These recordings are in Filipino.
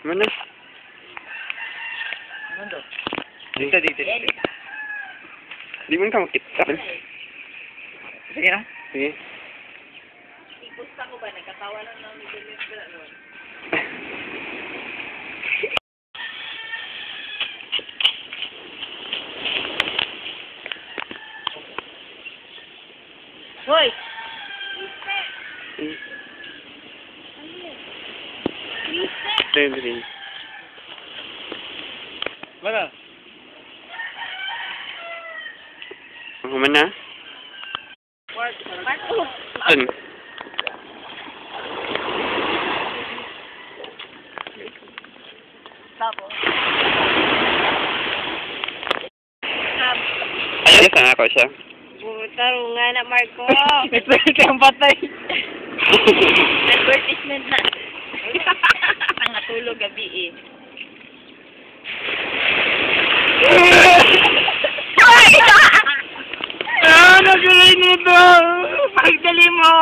Mana? Ano to? Dito. Di man ka makita. Sige na. Sige. Ikusta ko ba? Nagkatawa lang ng nililip ka nun. Hoy! Dali. Mana? Ako man na? Saan? Tapos. Ayos na ako siya. Butaro nga na, Marco. Nagpwede ang patay. Advertisement na. Nangatulog gabi eh. Nagulay nito! Pagdali mo!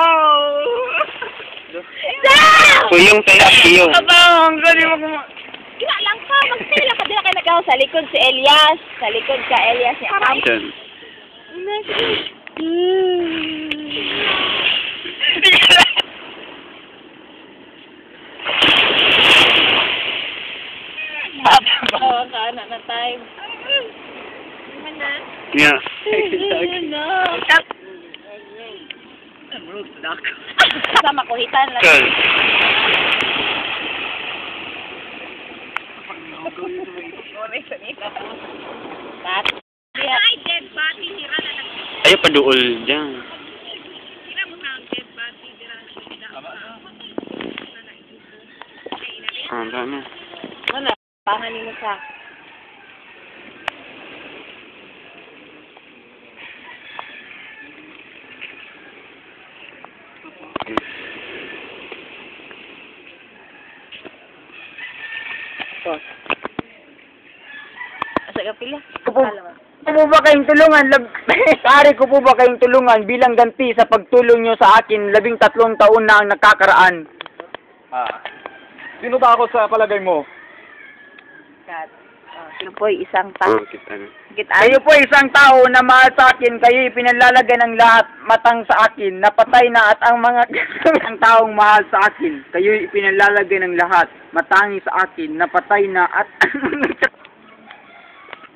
Kuyong tayo, kuyong. Ang galing mo kuma... Kina lang ka, magtila ka din kayo nagaw sa likod si Elias. Sa likod ka Elias ni Akam. Saan? Oo, kaana na time. Naman na. Yeah. No. Sa makuhitan lang. Saan? Ay, dead body, hira na lang. Ayaw pa dool dyan. Hira mo na ang dead body, hira na lang. Dami. Ano? Panganin mo sa... Asa ka pila? Ko po ba kayong tulungan? Pare ko po ba kayong tulungan bilang ganti sa pagtulong nyo sa akin 13 taon na ang nakakaraan? Sino ba ako sa palagay mo? Kat. Sino po isang tao? Kita na. Kayo po isang tao na mahal sa akin, kayo ipinalalagay ng lahat matang sa akin, napatay na at ang mga isang taong mahal sa akin, kayo ipinalalagay ng lahat matangi sa akin, napatay na at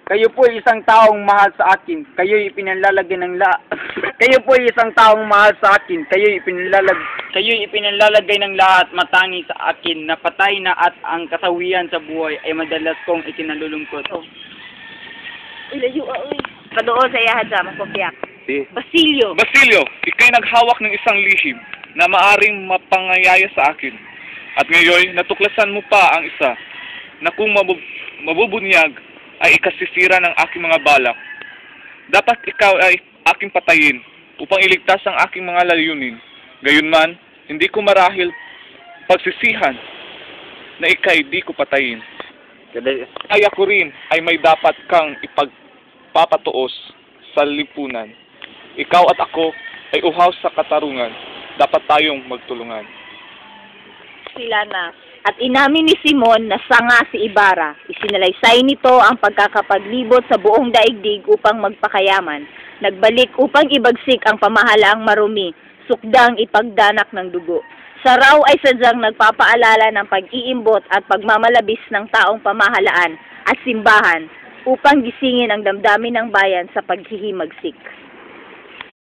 kayo po isang taong mahal sa akin, kayo ipinalalagay ng kayo po isang taong mahal sa akin, kayo ipinalalagay ng lahat matangi sa akin, napatay na at ang kasawian sa buhay ay madalas kong ikinalulungkot. Ilayo, uy. Padoon sa iyahan sa magpapiyak. Si. Basilio. Basilio, ikay naghawak ng isang lihim na maaring mapangayaya sa akin. At ngayon, natuklasan mo pa ang isa na kung mabubunyag ay ikasisira ng aking mga balak. Dapat ikaw ay aking patayin upang iligtas ang aking mga layunin. Gayunman, hindi ko marahil pagsisihan na ikay di ko patayin. Kaya ko rin ay may dapat kang ipagpapatuos sa lipunan. Ikaw at ako ay uhaw sa katarungan. Dapat tayong magtulungan. Sila na. At inamin ni Simon na sanga si Ibarra. Isinalaysay nito ang pagkakapaglibot sa buong daigdig upang magpakayaman. Nagbalik upang ibagsik ang pamahalaang marumi, sukdang ipagdanak ng dugo. Sa raw ay sadyang nagpapaalala ng pag-iimbot at pagmamalabis ng taong pamahalaan at simbahan upang gisingin ang damdamin ng bayan sa paghihimagsik.